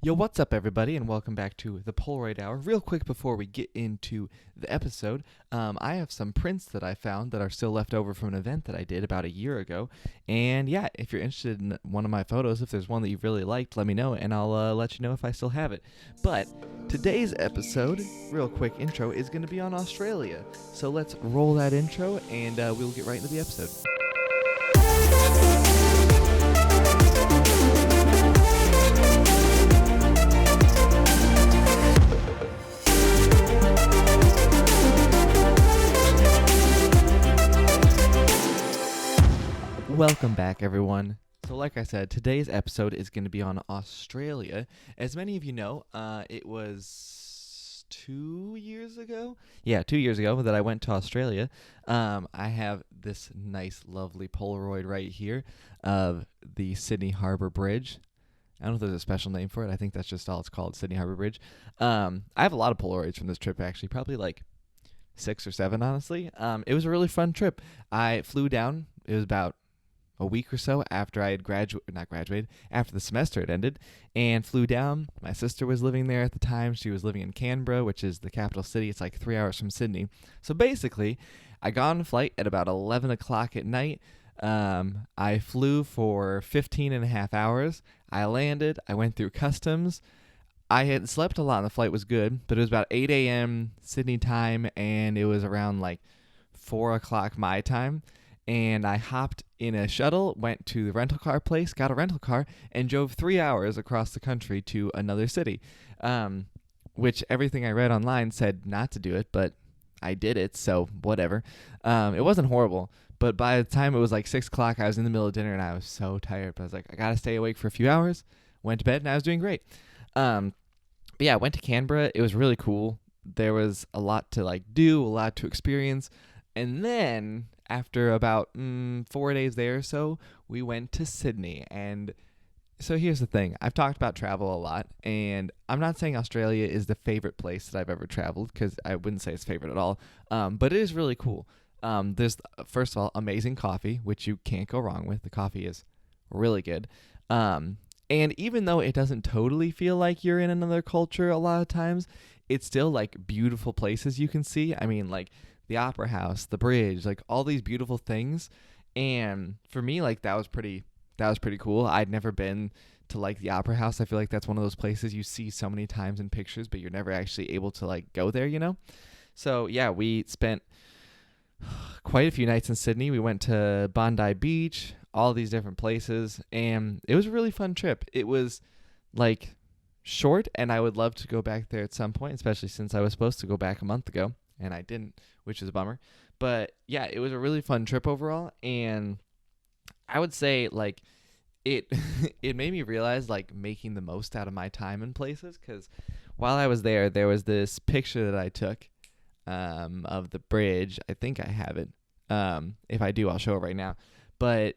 Yo, what's up, everybody, and welcome back to the Polaroid Hour. Real quick before we get into the episode, I have some prints that I found that are still left over from an event that I did about a year ago. And yeah, if you're interested in one of my photos, if there's one that you really liked, let me know, and I'll let you know if I still have it. But today's episode, real quick intro, is going to be on Australia. So let's roll that intro, and we'll get right into the episode. Welcome back, everyone. So like I said, today's episode is going to be on Australia. As many of you know, it was 2 years ago? Yeah, 2 years ago that I went to Australia. I have this nice, lovely Polaroid right here of the Sydney Harbour Bridge. I don't know if there's a special name for it. I think that's just all it's called, Sydney Harbour Bridge. I have a lot of Polaroids from this trip, actually, probably like 6 or 7, honestly. It was a really fun trip. I flew down. It was about a week or so after I had after the semester had ended, and flew down. My sister was living there at the time. She was living in Canberra, which is the capital city. It's like 3 hours from Sydney. So basically, I got on a flight at about 11 o'clock at night. I flew for 15 and a half hours. I landed. I went through customs. I had slept a lot and the flight was good, but it was about 8 a.m. Sydney time, and it was around like 4 o'clock my time. And I hopped in a shuttle, went to the rental car place, got a rental car, and drove 3 hours across the country to another city, which everything I read online said not to do it, but I did it, so whatever. It wasn't horrible, but by the time it was like 6 o'clock, I was in the middle of dinner, and I was so tired. But I was like, I got to stay awake for a few hours. Went to bed, and I was doing great. But yeah, I went to Canberra. It was really cool. There was a lot to do, a lot to experience. And then after about 4 days there or so, we went to Sydney. And so here's the thing. I've talked about travel a lot, and I'm not saying Australia is the favorite place that I've ever traveled, because I wouldn't say it's favorite at all. But it is really cool. There's, first of all, amazing coffee, which you can't go wrong with. The coffee is really good. And even though it doesn't totally feel like you're in another culture a lot of times, it's still like beautiful places you can see. I mean, like the Opera House, the bridge, like all these beautiful things. And for me, like that was pretty cool. I'd never been to like the Opera House. I feel like that's one of those places you see so many times in pictures, but you're never actually able to like go there, you know? So yeah, we spent quite a few nights in Sydney. We went to Bondi Beach, all these different places, and it was a really fun trip. It was like short, and I would love to go back there at some point, especially since I was supposed to go back a month ago and I didn't, which is a bummer. But yeah, it was a really fun trip overall, and I would say like it it made me realize like making the most out of my time in places, because while I was there was this picture that I took of the bridge. I think I have it. If I do, I'll show it right now. But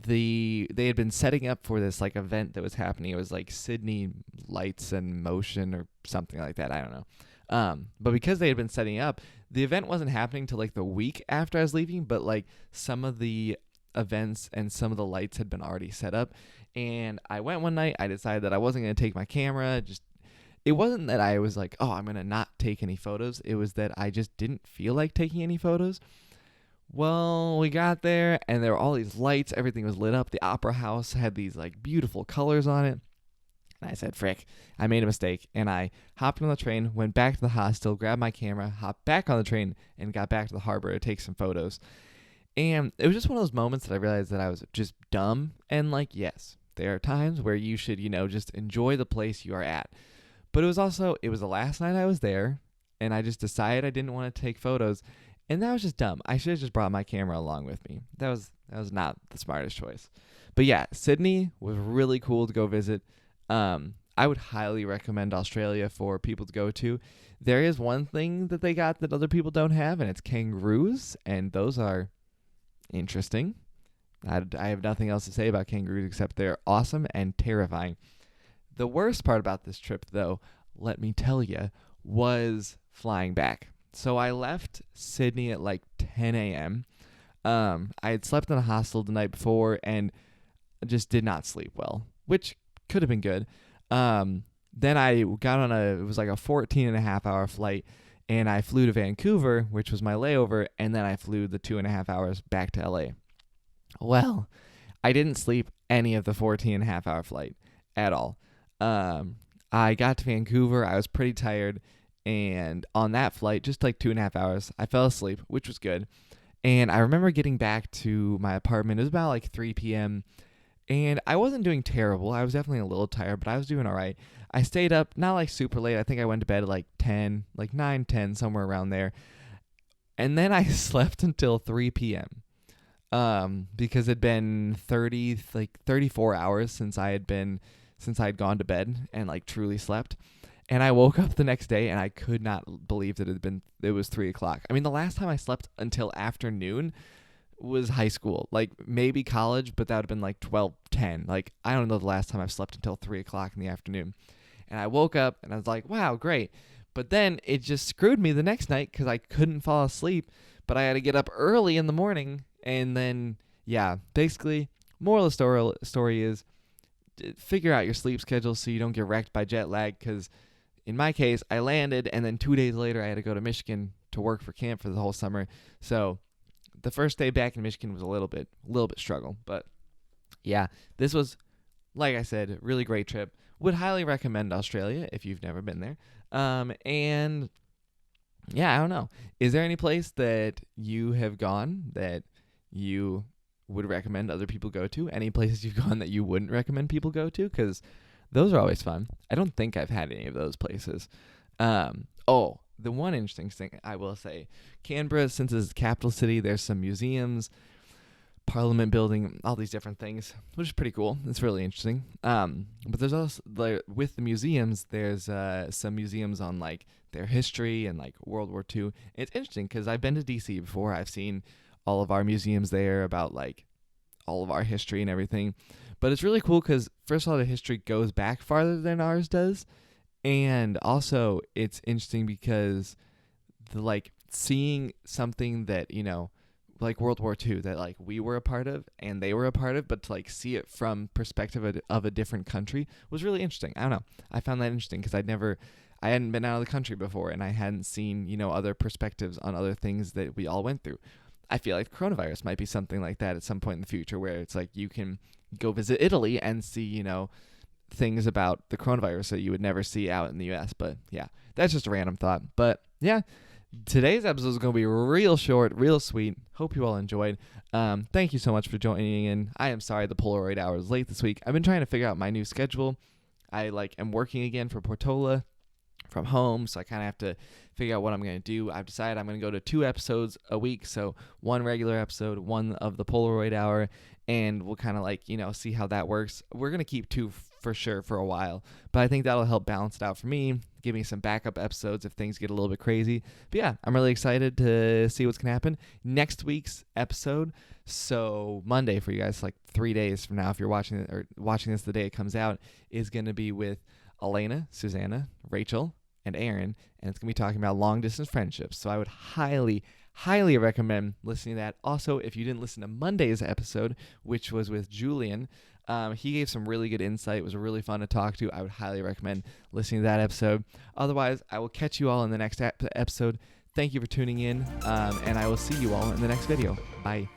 they had been setting up for this like event that was happening. It was like Sydney Lights and Motion or something like that. I don't know. But because they had been setting up, the event wasn't happening till like the week after I was leaving, but like some of the events and some of the lights had been already set up. And I went one night. I decided that I wasn't going to take my camera. It wasn't that I was like, oh, I'm going to not take any photos. It was that I just didn't feel like taking any photos. Well, we got there, and there were all these lights. Everything was lit up. The Opera House had these like beautiful colors on it. And I said, frick, I made a mistake. And I hopped on the train, went back to the hostel, grabbed my camera, hopped back on the train, and got back to the harbor to take some photos. And it was just one of those moments that I realized that I was just dumb. And like, yes, there are times where you should, just enjoy the place you are at. But it was the last night I was there, and I just decided I didn't want to take photos. And that was just dumb. I should have just brought my camera along with me. That was not the smartest choice. But yeah, Sydney was really cool to go visit. I would highly recommend Australia for people to go to. There is one thing that they got that other people don't have, and it's kangaroos, and those are interesting. I have nothing else to say about kangaroos except they're awesome and terrifying. The worst part about this trip, though, let me tell you, was flying back. So I left Sydney at like 10 a.m. I had slept in a hostel the night before and just did not sleep well, which could have been good. Then I got on it was like a 14 and a half hour flight, and I flew to Vancouver, which was my layover, and then I flew the 2.5 hours back to LA. Well, I didn't sleep any of the 14 and a half hour flight at all. I got to Vancouver. I was pretty tired. And on that flight, just like 2.5 hours, I fell asleep, which was good. And I remember getting back to my apartment. It was about like 3 p.m. And I wasn't doing terrible. I was definitely a little tired, but I was doing all right. I stayed up, not like super late. I think I went to bed at like 10, like 9, 10, somewhere around there. And then I slept until 3 p.m. Because it'd been 34 hours since I'd gone to bed and like truly slept. And I woke up the next day and I could not believe that it was 3 o'clock. I mean, the last time I slept until afternoon was high school, like maybe college, but that would have been like 12, 10. Like, I don't know the last time I've slept until 3 o'clock in the afternoon. And I woke up and I was like, wow, great. But then it just screwed me the next night because I couldn't fall asleep, but I had to get up early in the morning. And then, yeah, basically, moral of the story is figure out your sleep schedule so you don't get wrecked by jet lag, because in my case, I landed, and then 2 days later, I had to go to Michigan to work for camp for the whole summer. So the first day back in Michigan was a little bit struggle. But yeah, this was, like I said, a really great trip. Would highly recommend Australia if you've never been there. And yeah, I don't know. Is there any place that you have gone that you would recommend other people go to? Any places you've gone that you wouldn't recommend people go to? Because those are always fun. I don't think I've had any of those places. The one interesting thing I will say, Canberra, since it's the capital city, there's some museums, Parliament building, all these different things, which is pretty cool. It's really interesting. But there's also, with the museums, there's some museums on like their history and like World War II. It's interesting because I've been to DC before. I've seen all of our museums there about like all of our history and everything. But it's really cool because, first of all, the history goes back farther than ours does. And also, it's interesting because seeing something that, like World War II, that like we were a part of and they were a part of, but to like see it from perspective of a different country was really interesting. I don't know. I found that interesting because I hadn't been out of the country before, and I hadn't seen, other perspectives on other things that we all went through. I feel like coronavirus might be something like that at some point in the future, where it's like you can go visit Italy and see, things about the coronavirus that you would never see out in the U.S. But yeah, that's just a random thought. But yeah, today's episode is going to be real short, real sweet. Hope you all enjoyed. Thank you so much for joining in. I am sorry the Polaroid hour is late this week. I've been trying to figure out my new schedule. I am working again for Portola from home, so I kind of have to figure out what I'm going to do. I've decided I'm going to go to 2 episodes a week, so 1 regular episode, 1 of the Polaroid hour, and we'll kind of see how that works. We're going to keep 2 for sure for a while, but I think that'll help balance it out for me, give me some backup episodes if things get a little bit crazy. But yeah, I'm really excited to see what's going to happen next week's episode. So Monday for you guys, like 3 days from now, if you're watching this the day it comes out, is going to be with Elena, Susanna, Rachel, and Aaron, and it's going to be talking about long-distance friendships. So I would highly recommend listening to that. Also, if you didn't listen to Monday's episode, which was with Julian, he gave some really good insight. It was really fun to talk to. I would highly recommend listening to that episode. Otherwise, I will catch you all in the next episode. Thank you for tuning in, and I will see you all in the next video. Bye.